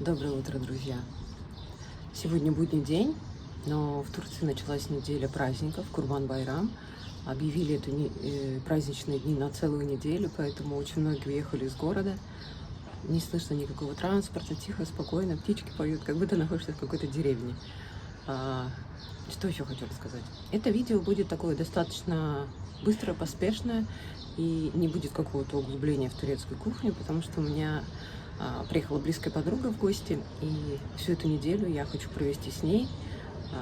Доброе утро, друзья! Сегодня будний день, но в Турции началась неделя праздников, Курбан-Байрам. Объявили праздничные дни на целую неделю, поэтому очень многие уехали из города. Не слышно никакого транспорта, тихо, спокойно, птички поют, как будто находишься в какой-то деревне. Что еще хочу рассказать? Это видео будет такое достаточно быстрое, поспешное, и не будет какого-то углубления в турецкую кухню, потому что у меня приехала близкая подруга в гости, и всю эту неделю я хочу провести с ней.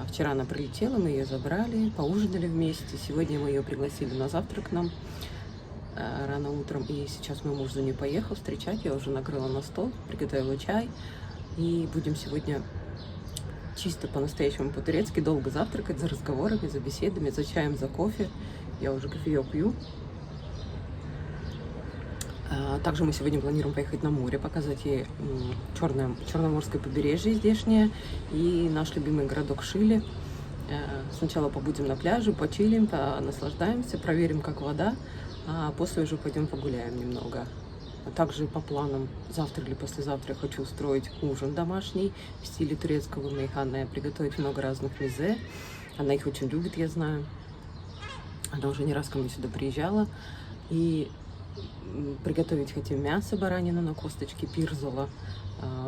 Вчера она прилетела, мы ее забрали, поужинали вместе. Сегодня мы ее пригласили на завтрак к нам рано утром, и сейчас мой муж за ней поехал встречать. Я уже накрыла на стол, приготовила чай, и будем сегодня чисто по-настоящему по-турецки долго завтракать, за разговорами, за беседами, за чаем, за кофе. Я уже кофеек пью. Также мы сегодня планируем поехать на море, показать ей Черноморское побережье здешнее и наш любимый городок Шили. Сначала побудем на пляже, почилим, наслаждаемся, проверим, как вода, а после уже пойдем погуляем немного. Также по планам завтра или послезавтра я хочу устроить ужин домашний в стиле турецкого мейхана, приготовить много разных мезе. Она их очень любит, я знаю. Она уже не раз ко мне сюда приезжала. И приготовить хотим мясо, баранину на косточке, пирзола.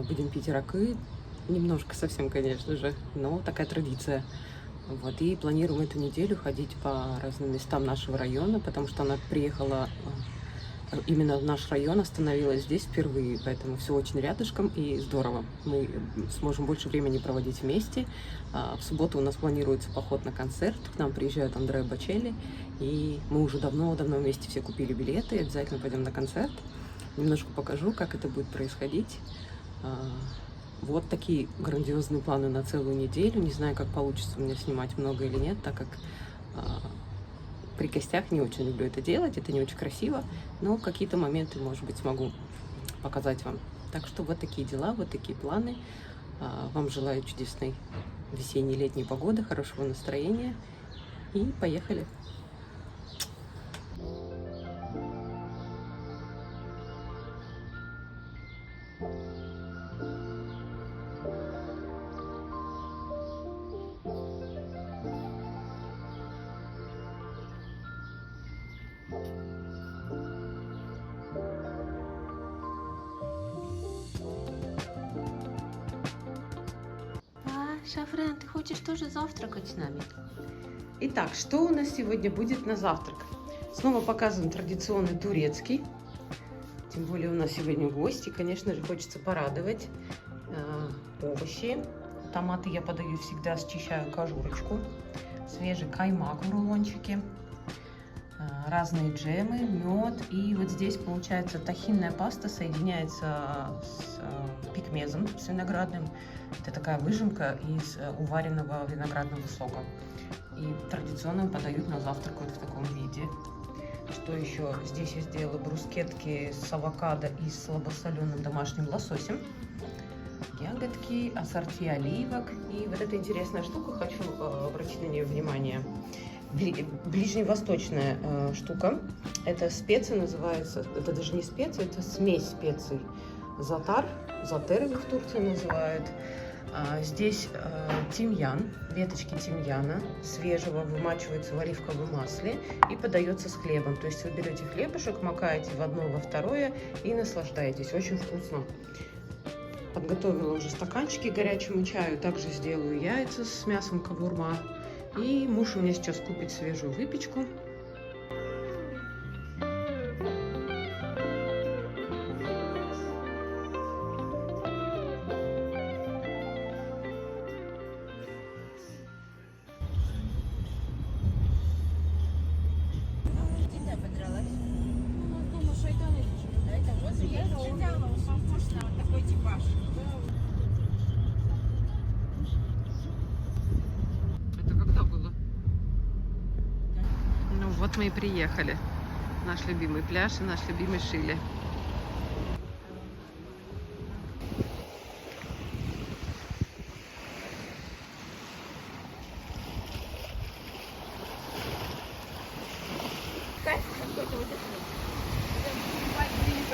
Будем пить ракы, немножко совсем, конечно же, но такая традиция. Вот, и планируем эту неделю ходить по разным местам нашего района, потому что она приехала именно в наш район, остановилась здесь впервые, поэтому все очень рядышком и здорово. Мы сможем больше времени проводить вместе. В субботу у нас планируется поход на концерт, к нам приезжает Андреа Бочелли, и мы уже давно-давно вместе все купили билеты, обязательно пойдем на концерт. Немножко покажу, как это будет происходить. Вот такие грандиозные планы на целую неделю. Не знаю, как получится у меня снимать много или нет, так как при гостях не очень люблю это делать, это не очень красиво, но какие-то моменты, может быть, смогу показать вам. Так что вот такие дела, вот такие планы. Вам желаю чудесной весенней, летней погоды, хорошего настроения, и поехали! Шафран, ты хочешь тоже завтракать с нами? Итак, что у нас сегодня будет на завтрак? Снова показываем традиционный турецкий. Тем более у нас сегодня гости. Конечно же, хочется порадовать. Овощи. Томаты я подаю всегда, счищаю кожурочку. Свежий каймак в рулончике. Разные джемы, мед. И вот здесь получается тахинная паста соединяется с пикмезом, с виноградным. Это такая выжимка из уваренного виноградного сока. И традиционно подают на завтрак вот в таком виде. Что еще? Здесь я сделала брускетки с авокадо и слабосоленым домашним лососем. Ягодки, ассорти оливок. И вот эта интересная штука, хочу обратить на нее внимание. Ближневосточная штука. Это специя называется, это даже не специя, это смесь специй. Затар, затер их в Турции называют. Здесь тимьян, веточки тимьяна свежего вымачиваются в оливковом масле и подается с хлебом. То есть вы берете хлебушек, макаете в одно, во второе и наслаждаетесь. Очень вкусно. Подготовила уже стаканчики к горячему чаю. Также сделаю яйца с мясом кавурма. И муж у меня сейчас купит свежую выпечку. Вот мы и приехали. Наш любимый пляж и наш любимый Шили. Кайф какой-то вот это.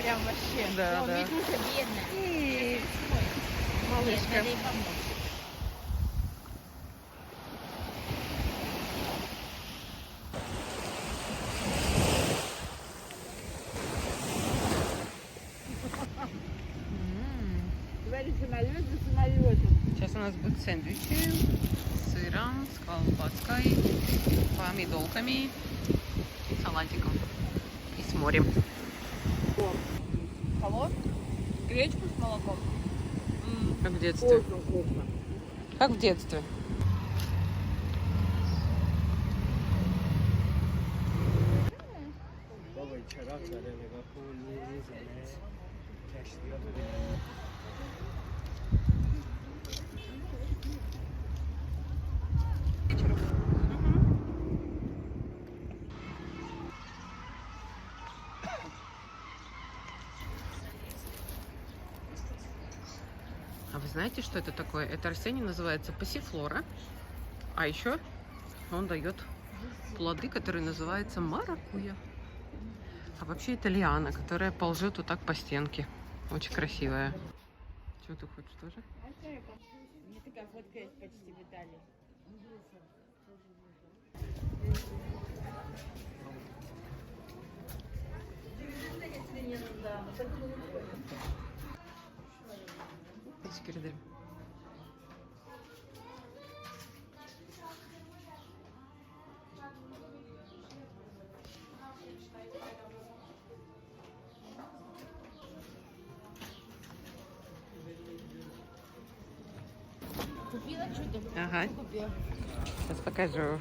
Прям вообще. Да, да. Медуза бедная. Умничка. Говорит, самолет за самолетом. Сейчас у нас будут сэндвичи с сыром, с колбаской, помидорками, салатиком и с морем. Кого? Гречку с молоком. Как в детстве. Очень вкусно. Как в детстве. А вы знаете, что это такое? Это растение называется пассифлора. А еще он дает плоды, которые называются маракуйя. А вообще это лиана, которая ползет вот так по стенке. Очень красивая. Что ты хочешь тоже? Мне такая фотка есть почти в Италии. Teşekkür ederim. Купила что-то? Ага, Купила. сейчас покажу.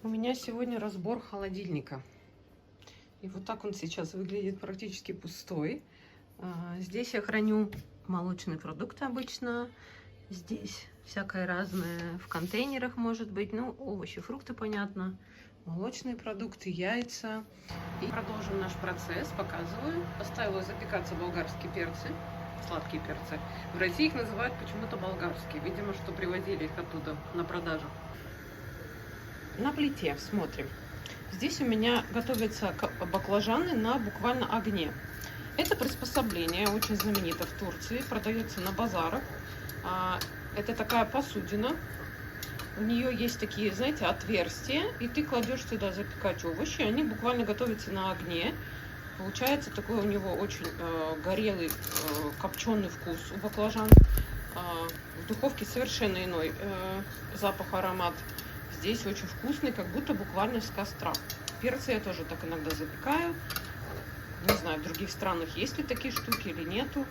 У меня сегодня разбор холодильника. И вот так он сейчас выглядит практически пустой. Здесь я храню молочные продукты обычно. Здесь всякое разное в контейнерах может быть. Ну, овощи, фрукты, понятно. Молочные продукты, яйца. И продолжим наш процесс. Показываю. Поставила запекаться болгарские перцы. Сладкие перцы. В России их называют почему-то болгарские. Видимо, что привозили их оттуда на продажу. На плите смотрим. Здесь у меня готовятся баклажаны на буквально огне. Это приспособление очень знаменито в Турции, продается на базарах. Это такая посудина. У нее есть такие, знаете, отверстия, и ты кладешь сюда запекать овощи. Они буквально готовятся на огне. Получается такой у него очень горелый, копченый вкус у баклажан. В духовке совершенно иной запах, аромат. Здесь очень вкусный, как будто буквально с костра. Перцы я тоже так иногда запекаю. Не знаю, в других странах есть ли такие штуки или нету.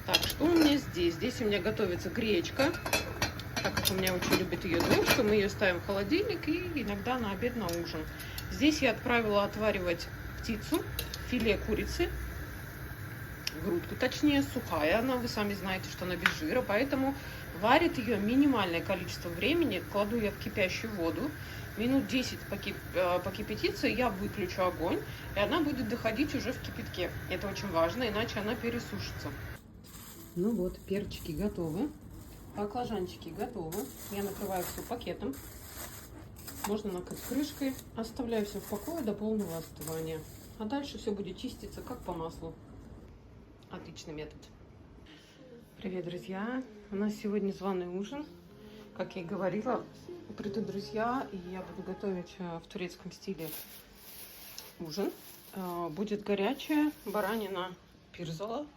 Так, что у меня здесь? Здесь у меня готовится гречка. Так как у меня очень любит ее дочь, мы ее ставим в холодильник и иногда на обед, на ужин. Здесь я отправила отваривать птицу, филе курицы. Грудку, точнее, сухая она, вы сами знаете, что она без жира, поэтому варит ее минимальное количество времени. Кладу я в кипящую воду, минут 10 покипятится, я выключу огонь, и она будет доходить уже в кипятке. Это очень важно, иначе она пересушится. Ну вот, перчики готовы, баклажанчики готовы. Я накрываю все пакетом, можно накрыть крышкой, оставляю все в покое до полного остывания. А дальше все будет чиститься как по маслу. Отличный метод. Привет, друзья! У нас сегодня званый ужин. Как я и говорила, придут друзья, и я буду готовить в турецком стиле ужин. Будет горячая баранина пирзола.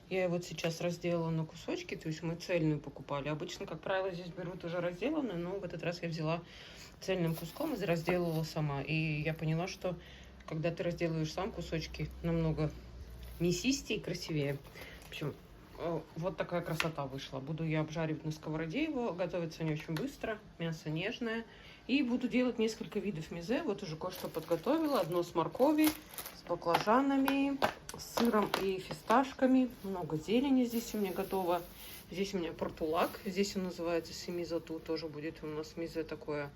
Я его сейчас разделала на кусочки, то есть мы цельную покупали. Обычно, как правило, здесь берут уже разделанную, но в этот раз я взяла цельным куском и разделывала сама. И я поняла, что когда ты разделываешь сам кусочки, намного мясистее и красивее. В общем, вот такая красота вышла. Буду я обжаривать на сковороде его. Готовится не очень быстро. Мясо нежное. И буду делать несколько видов мезе. Вот уже кое-что подготовила. Одно с морковью, с баклажанами, с сыром и фисташками. Много зелени здесь у меня готово. Здесь у меня портулак. Здесь он называется семизату. Тоже будет у нас мизе такое.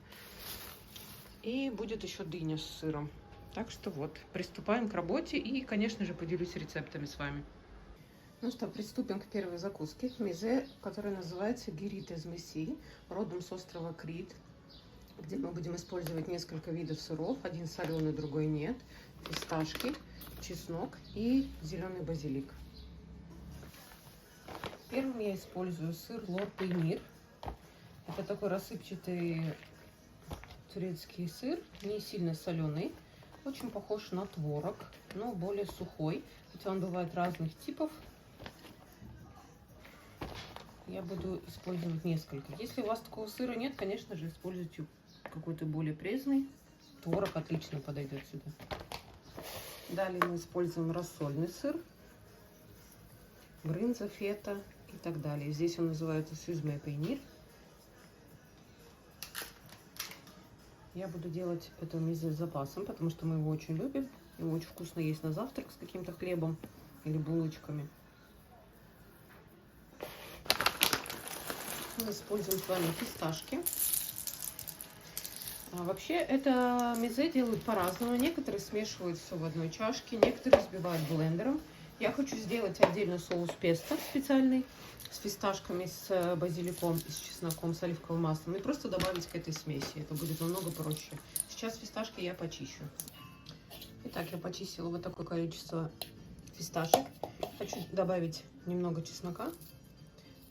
И будет еще дыня с сыром. Так что вот, приступаем к работе. И, конечно же, поделюсь рецептами с вами. Ну что, приступим к первой закуске. Мизе, которая называется гирит из месси, родом с острова Крит, где мы будем использовать несколько видов сыров. Один соленый, другой нет. Фисташки, чеснок и зеленый базилик. Первым я использую сыр Лор Пейнир. Это такой рассыпчатый турецкий сыр, не сильно соленый. Очень похож на творог, но более сухой. Хотя он бывает разных типов. Я буду использовать несколько. Если у вас такого сыра нет, конечно же, используйте какой-то более пресный. Творог отлично подойдет сюда. Далее мы используем рассольный сыр, брынза, фета и так далее. Здесь он называется süzme peynir. Я буду делать это мизе с запасом, потому что мы его очень любим. Его очень вкусно есть на завтрак с каким-то хлебом или булочками. Мы используем с вами фисташки. Вообще это мизе делают по-разному. Некоторые смешивают все в одной чашке, некоторые взбивают блендером. Я хочу сделать отдельно соус песто специальный с фисташками, с базиликом, с чесноком, с оливковым маслом. И просто добавить к этой смеси. Это будет намного проще. Сейчас фисташки я почищу. Итак, я почистила вот такое количество фисташек. Хочу добавить немного чеснока.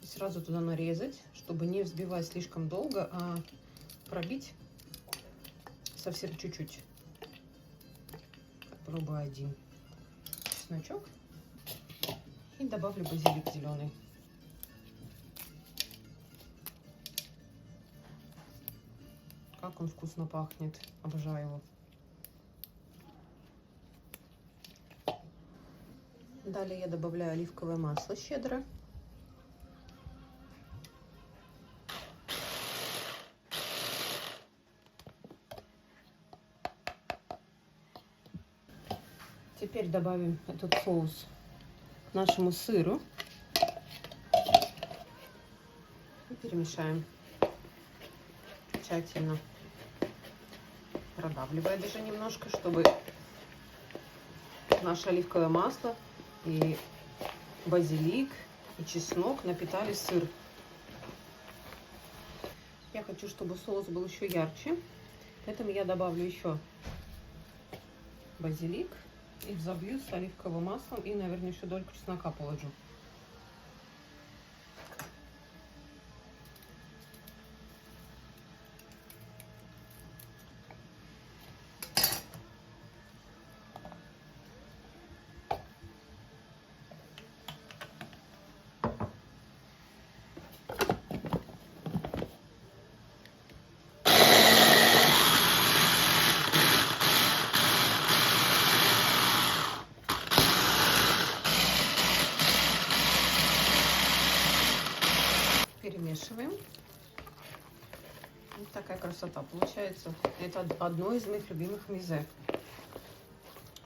И сразу туда нарезать, чтобы не взбивать слишком долго, а пробить совсем чуть-чуть. Попробую один чесночок. И добавлю базилик зеленый. Как он вкусно пахнет. Обожаю его. Далее я добавляю оливковое масло щедро. Теперь добавим этот соус к нашему сыру и перемешаем тщательно, продавливая даже немножко, чтобы наше оливковое масло и базилик и чеснок напитали сыр. Я хочу, чтобы соус был еще ярче, поэтому я добавлю еще базилик. И взобью с оливковым маслом. И, наверное, еще дольку чеснока положу. Перемешиваем. Вот такая красота получается. Это одно из моих любимых мизе.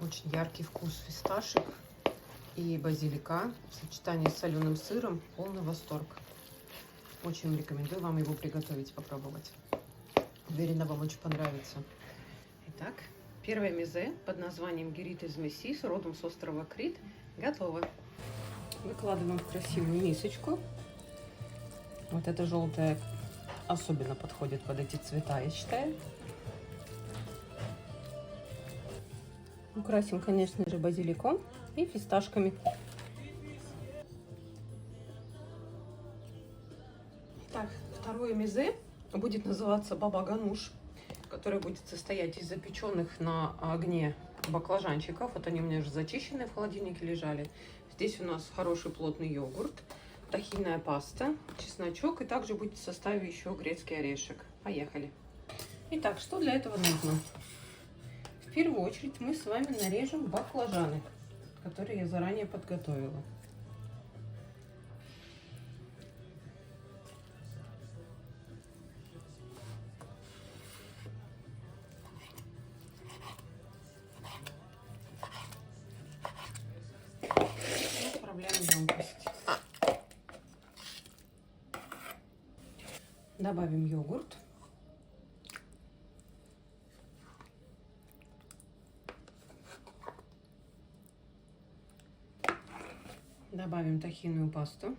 Очень яркий вкус фисташек и базилика в сочетании с соленым сыром. Полный восторг. Очень рекомендую вам его приготовить, попробовать. Уверена, вам очень понравится. Итак, первое мизе под названием гирит из месси, родом с острова Крит, готово. Выкладываем в красивую мисочку. Вот это желтое особенно подходит под эти цвета, я считаю. Украсим, конечно же, базиликом и фисташками. Итак, второе мизе будет называться баба гануш, которое будет состоять из запеченных на огне баклажанчиков. Вот они у меня уже зачищенные в холодильнике лежали. Здесь у нас хороший плотный йогурт, тахинная паста, чесночок, и также будет в составе еще грецкий орешек. Поехали. Итак, что для этого нужно? В первую очередь мы с вами нарежем баклажаны, которые я заранее подготовила. Отправляем в емкость. Добавим йогурт. Добавим тахинную пасту.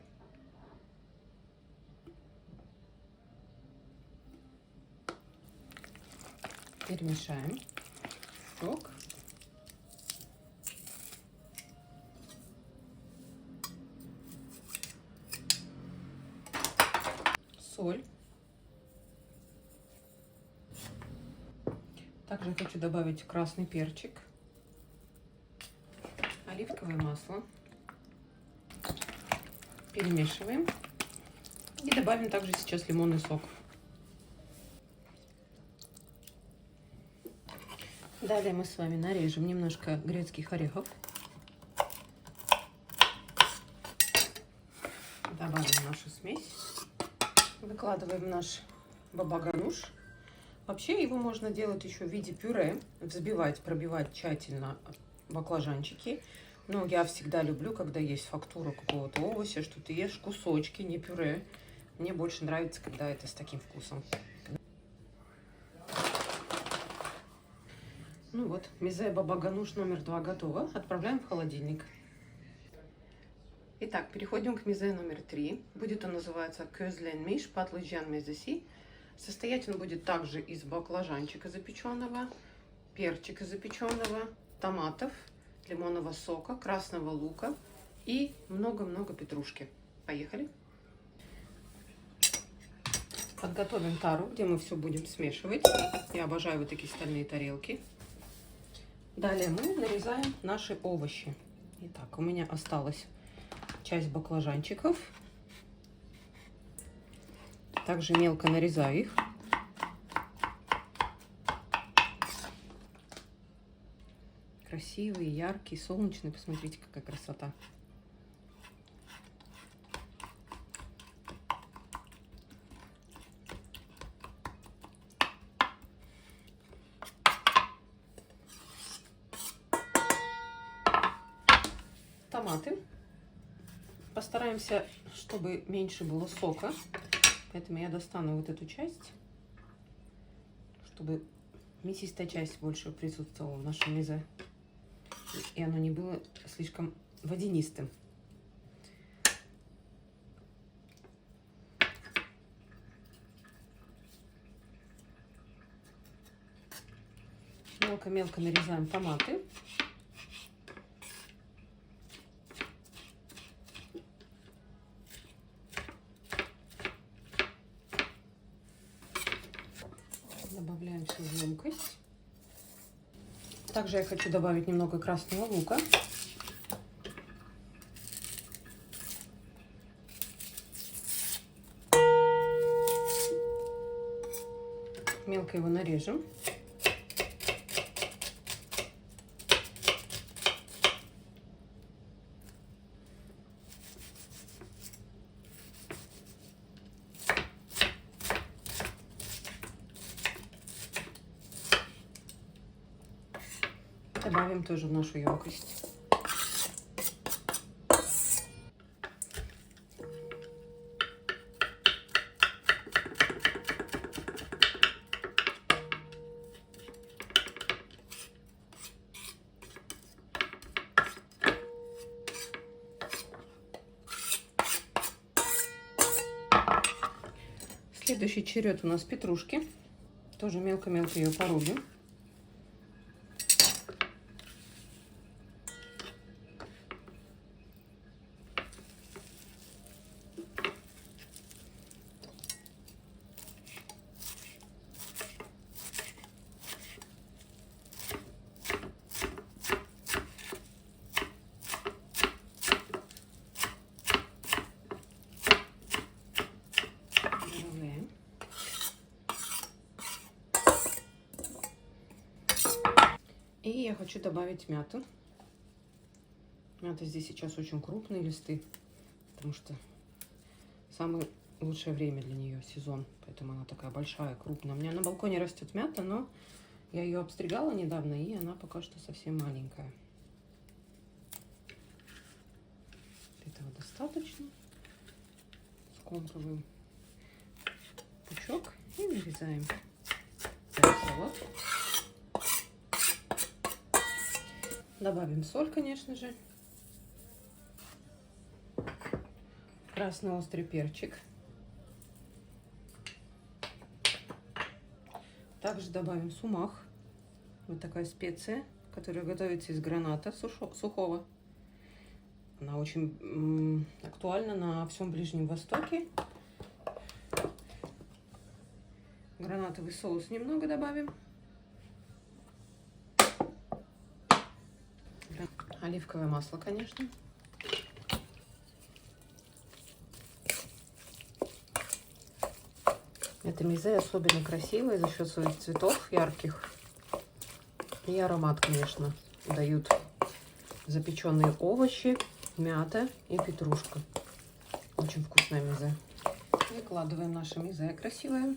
Перемешаем. Сок. Соль. Также хочу добавить красный перчик, оливковое масло. Перемешиваем. И добавим также сейчас лимонный сок. Далее мы с вами нарежем немножко грецких орехов. Добавим нашу смесь. Выкладываем наш баба-гануш. Вообще его можно делать еще в виде пюре. Взбивать, пробивать тщательно баклажанчики. Но я всегда люблю, когда есть фактура какого-то овоща, что ты ешь кусочки, не пюре. Мне больше нравится, когда это с таким вкусом. Ну вот, мизе баба-гануш номер 2 готово. Отправляем в холодильник. Итак, переходим к мизе номер 3. Будет он называться közlen миш patlıcan mezesi. Состоять он будет также из баклажанчика запеченного, перчика запеченного, томатов, лимонного сока, красного лука и много-много петрушки. Поехали! Подготовим тару, где мы все будем смешивать. Я обожаю вот такие стальные тарелки. Далее мы нарезаем наши овощи. Итак, у меня осталась часть баклажанчиков. Также мелко нарезаю их. Красивые, яркие, солнечные. Посмотрите, какая красота. Томаты. Постараемся, чтобы меньше было сока. Поэтому я достану вот эту часть, чтобы мясистая часть больше присутствовала в нашем мизе. И оно не было слишком водянистым. Мелко-мелко нарезаем томаты. Добавляем все в емкость. Также я хочу добавить немного красного лука. Мелко его нарежем. Добавим тоже в нашу емкость. Следующий черед у нас петрушки. Тоже мелко-мелко ее порубим. И я хочу добавить мяту. Мята здесь сейчас очень крупные листы, потому что самое лучшее время для нее сезон, поэтому она такая большая, крупная. У меня на балконе растет мята, но я ее обстригала недавно, и она пока что совсем маленькая. Этого достаточно. Скомкиваем по лучок и нарезаем салат. Добавим соль, конечно же. Красный острый перчик. Также добавим сумах. Вот такая специя, которая готовится из граната сухого. Она очень актуальна на всем Ближнем Востоке. Гранатовый соус немного добавим. Оливковое масло, конечно. Это мизе особенно красивое за счет своих цветов ярких. И аромат, конечно, дают запеченные овощи, мята и петрушка. Очень вкусное мизе. Выкладываем наше мизе красивое,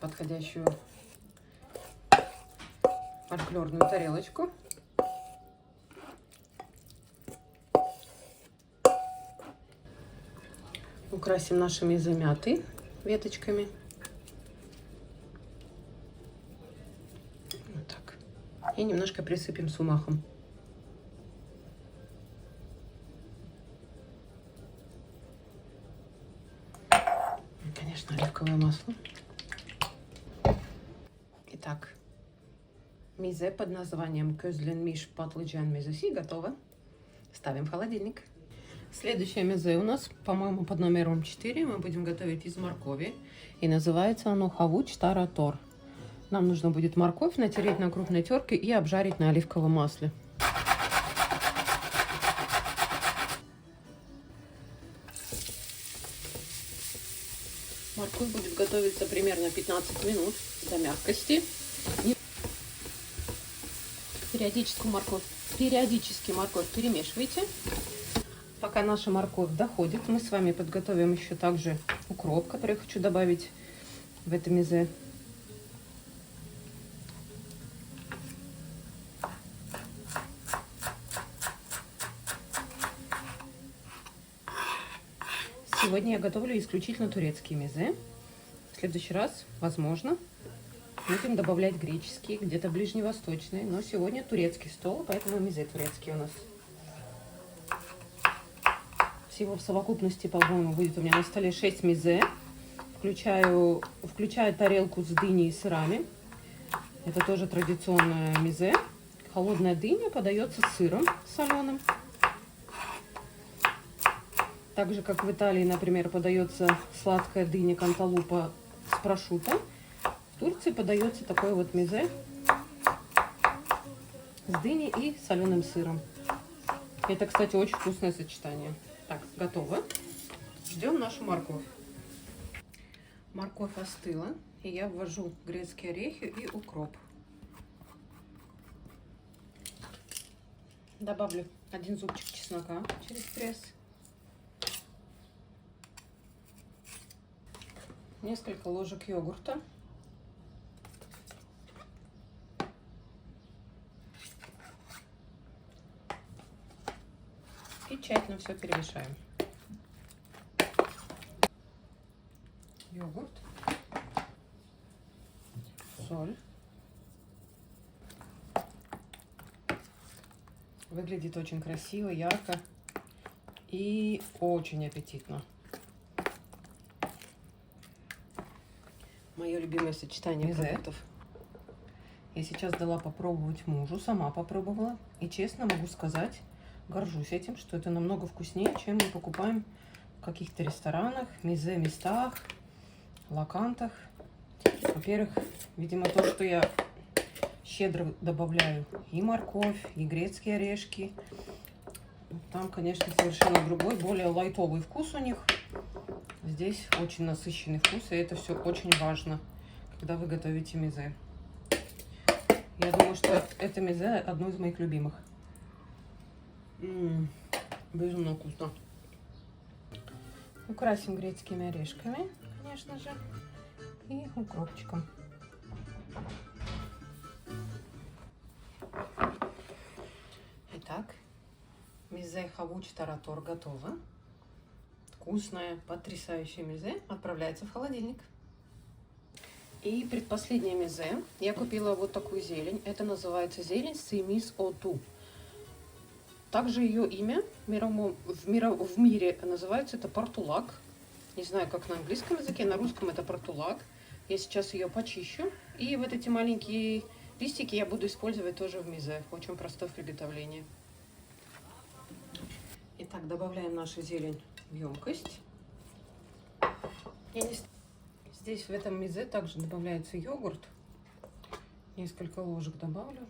подходящую фольклорную тарелочку. Украсим наше мизе мятой, веточками. Вот так. И немножко присыпем сумахом. И, конечно, оливковое масло. Итак, мизе под названием Közlenmiş patlıcan mezesi готово. Ставим в холодильник. Следующее мизе у нас, по-моему, под номером 4. Мы будем готовить из моркови. И называется оно хавуч таратор. Нам нужно будет морковь натереть на крупной терке и обжарить на оливковом масле. Морковь будет готовиться примерно 15 минут до мягкости. Периодически морковь перемешивайте. Пока наша морковь доходит, мы с вами подготовим еще также укроп, который я хочу добавить в это мизе. Сегодня я готовлю исключительно турецкие мизе. В следующий раз, возможно, будем добавлять греческие, где-то ближневосточные. Но сегодня турецкий стол, поэтому мизе турецкие у нас. Всего в совокупности, по-моему, будет у меня на столе 6 мизе. Включаю тарелку с дыней и сырами. Это тоже традиционное мизе. Холодная дыня подается с сыром соленым. Так же, как в Италии, например, подается сладкая дыня канталупа с прошутто. В Турции подается такое вот мизе с дыней и соленым сыром. Это, кстати, очень вкусное сочетание. Так, готово. Ждем нашу морковь. Морковь остыла, и я ввожу грецкие орехи и укроп. Добавлю 1 зубчик чеснока через пресс. Несколько ложек йогурта. И тщательно все перемешаем. Йогурт, соль. Выглядит очень красиво, ярко и очень аппетитно. Мое любимое сочетание продуктов. Я сейчас дала попробовать мужу, сама попробовала. И честно могу сказать, горжусь этим, что это намного вкуснее, чем мы покупаем в каких-то ресторанах, мизе-местах, лакантах. Во-первых, видимо, то, что я щедро добавляю и морковь, и грецкие орешки. Там, конечно, совершенно другой, более лайтовый вкус у них. Здесь очень насыщенный вкус, и это все очень важно, когда вы готовите мизе. Я думаю, что это мизе одно из моих любимых. Безумно вкусно. Украсим грецкими орешками, конечно же, и укропчиком. Итак, мизе хавуч таратор готово. Вкусное, потрясающее мизе отправляется в холодильник. И предпоследняя мизе. Я купила вот такую зелень. Это называется зелень Семис Оту. Также ее имя в мире называется это портулак. Не знаю, как на английском языке, на русском это портулак. Я сейчас ее почищу. И вот эти маленькие листики я буду использовать тоже в мизе. Очень простое в приготовлении. Итак, добавляем нашу зелень в емкость. Здесь в этом мизе также добавляется йогурт. Несколько ложек добавлю.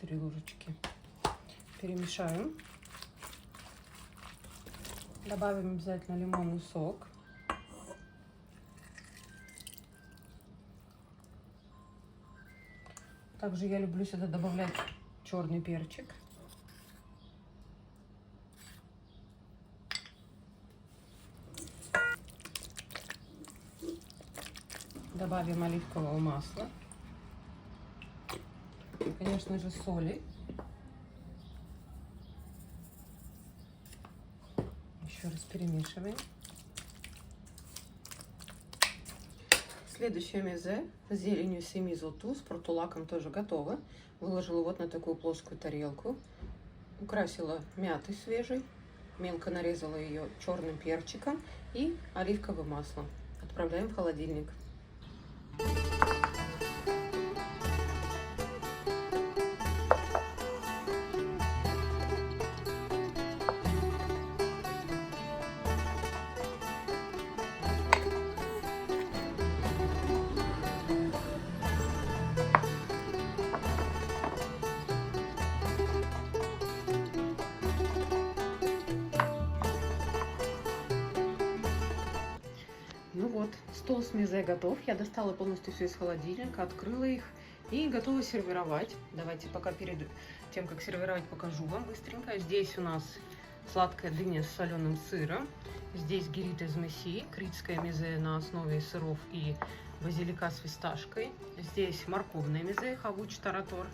3 ложечки. Перемешаем. Добавим обязательно лимонный сок. Также я люблю сюда добавлять черный перчик. Добавим оливкового масла. И, конечно же, соли. Еще раз перемешиваем. Следующее мизе с зеленью Семис Оту, с портулаком тоже готово. Выложила вот на такую плоскую тарелку. Украсила мятой свежей. Мелко нарезала ее черным перчиком и оливковым маслом. Отправляем в холодильник. Ну вот, стол с мизе готов. Я достала полностью все из холодильника, открыла их и готова сервировать. Давайте пока перед тем, как сервировать, покажу вам быстренько. Здесь у нас сладкая дыня с соленым сыром. Здесь гирит из месси, критское мизе на основе сыров и базилика с фисташкой. Здесь морковное мизе, хавуч таратор.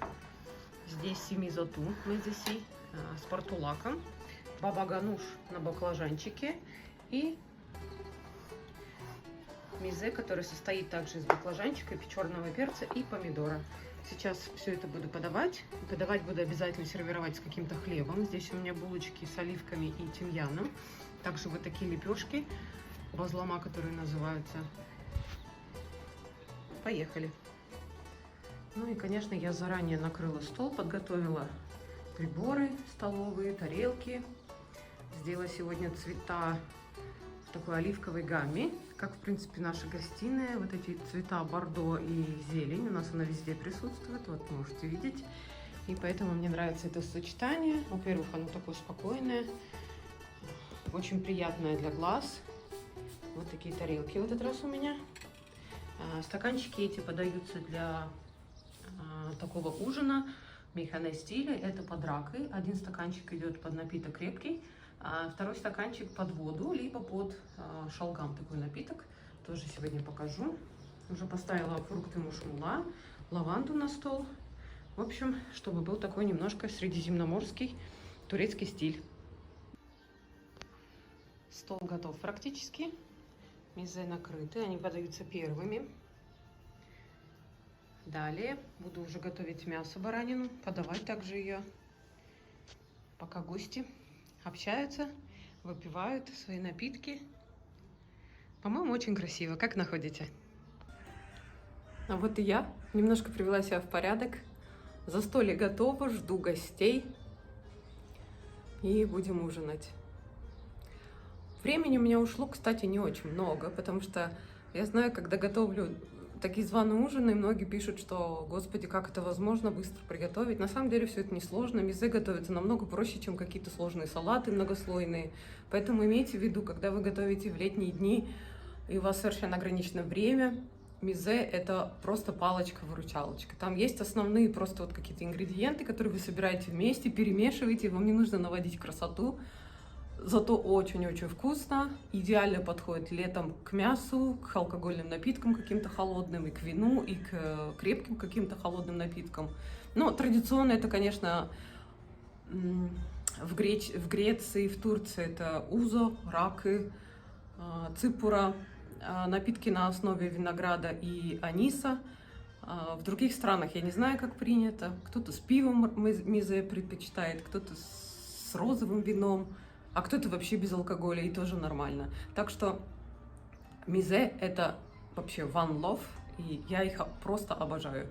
Здесь Семис Оту мезеси с портулаком. Баба гануш на баклажанчике. И мизе, который состоит также из баклажанчика, черного перца и помидора. Сейчас все это буду подавать. Подавать буду обязательно сервировать с каким-то хлебом. Здесь у меня булочки с оливками и тимьяном. Также вот такие лепешки базлама, которые называются. Поехали. Ну и, конечно, я заранее накрыла стол, подготовила приборы столовые, тарелки. Сделала сегодня цвета в такой оливковой гамме, как, в принципе, наша гостиная. Вот эти цвета бордо и зелень, у нас она везде присутствует, вот можете видеть. И поэтому мне нравится это сочетание. Во-первых, оно такое спокойное, очень приятное для глаз. Вот такие тарелки в этот раз у меня. Стаканчики эти подаются для такого ужина механе стиля. Это под ракой. Один стаканчик идет под напиток крепкий, а второй стаканчик под воду, либо под шалгам такой напиток. Тоже сегодня покажу. Уже поставила фрукты мушмула, лаванду на стол. В общем, чтобы был такой немножко средиземноморский турецкий стиль. Стол готов практически. Мизе накрыты, они подаются первыми. Далее буду уже готовить мясо, баранину, подавать также ее, пока гости общаются, выпивают свои напитки. По-моему, очень красиво. Как находите? А вот и я немножко привела себя в порядок. Застолье готово, жду гостей и будем ужинать. Времени у меня ушло, кстати, не очень много, потому что я знаю, когда готовлю такие званые ужины, многие пишут, что, господи, как это возможно быстро приготовить. На самом деле все это несложно. Мизе готовится намного проще, чем какие-то сложные салаты многослойные. Поэтому имейте в виду, когда вы готовите в летние дни, и у вас совершенно ограничено время, мизе — это просто палочка-выручалочка. Там есть основные просто вот какие-то ингредиенты, которые вы собираете вместе, перемешиваете, вам не нужно наводить красоту. Зато очень-очень вкусно, идеально подходит летом к мясу, к алкогольным напиткам каким-то холодным, и к вину, и к крепким каким-то холодным напиткам. Но традиционно это, конечно, в Греции, в Турции это узо, раки, ципура. напитки на основе винограда и аниса. В других странах я не знаю, как принято. Кто-то с пивом мизе предпочитает, кто-то с розовым вином, а кто-то вообще без алкоголя, и тоже нормально. Так что мизе — это вообще one love, и я их просто обожаю.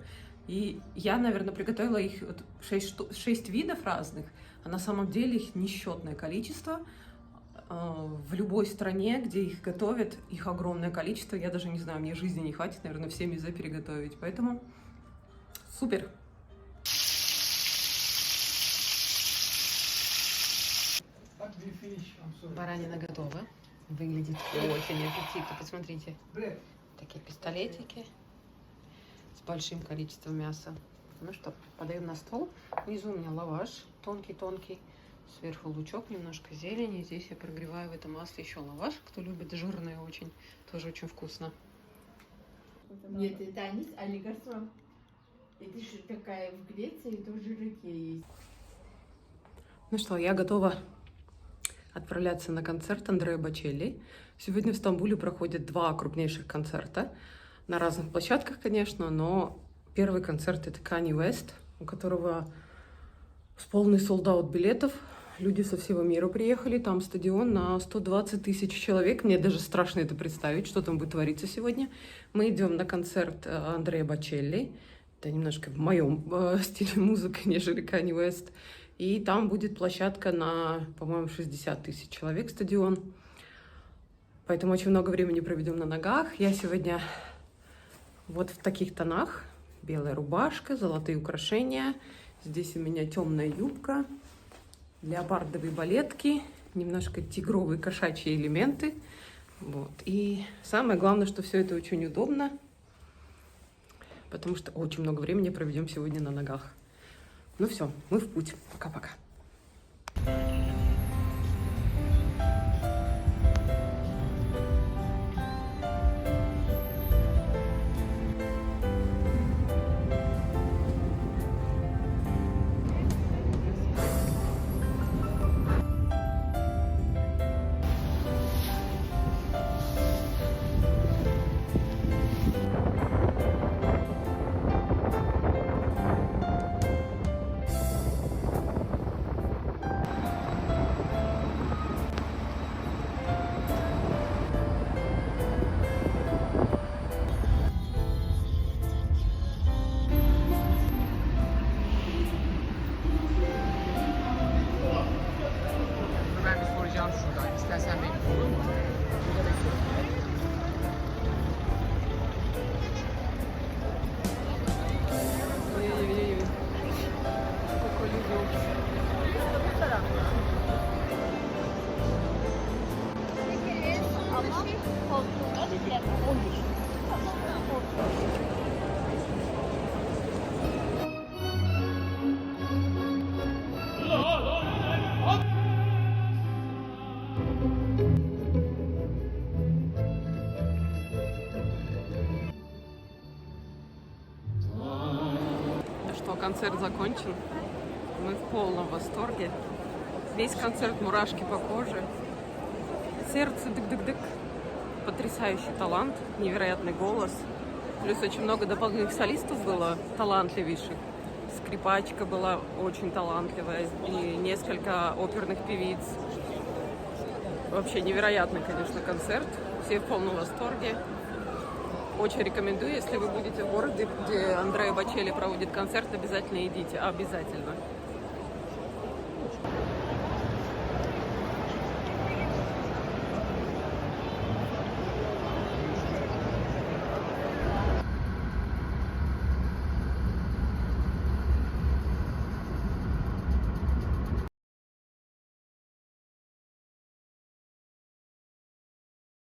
И я, наверное, приготовила их 6 видов разных, а на самом деле их несчетное количество. В любой стране, где их готовят, их огромное количество. Я даже не знаю, мне жизни не хватит, наверное, все мизе приготовить. Поэтому супер! Баранина готова. Выглядит очень аппетитно. Посмотрите. Такие пистолетики с большим количеством мяса. Ну что, подаем на стол. Внизу у меня лаваш тонкий-тонкий. Сверху лучок, немножко зелени. Здесь я прогреваю в этом масле еще лаваш. Кто любит жирное очень, тоже очень вкусно. Нет, это анис, а не гарсон. Это же такая в Греции тоже рыки есть. Ну что, я готова отправляться на концерт Андреа Бочелли. Сегодня в Стамбуле проходят 2 крупнейших концерта. На разных площадках, конечно, но первый концерт — это Kanye West, у которого полный солд-аут билетов. Люди со всего мира приехали. Там стадион на 120 тысяч человек. Мне даже страшно это представить, что там будет твориться сегодня. Мы идем на концерт Андреа Бочелли. Это немножко в моем стиле музыки, нежели Kanye West. И там будет площадка на, по-моему, 60 тысяч человек стадион. Поэтому очень много времени проведем на ногах. Я сегодня вот в таких тонах. Белая рубашка, золотые украшения. Здесь у меня темная юбка, леопардовые балетки, немножко тигровые кошачьи элементы. Вот. И самое главное, что все это очень удобно, потому что очень много времени проведем сегодня на ногах. Ну все, мы в путь. Пока-пока. Ben bir soracağım şuradan. İstersen bekle, olur mu? Burada bekle. Ну что, концерт закончен. Мы в полном восторге. Весь концерт мурашки по коже. Сердце дык-дык-дык. Потрясающий талант, невероятный голос. Плюс очень много дополнительных солистов было, талантливейших. Скрипачка была очень талантливая. И несколько оперных певиц. Вообще невероятный, конечно, концерт. Все в полном восторге. Очень рекомендую, если вы будете в городе, где Андреа Бочелли проводит концерт, обязательно идите, обязательно.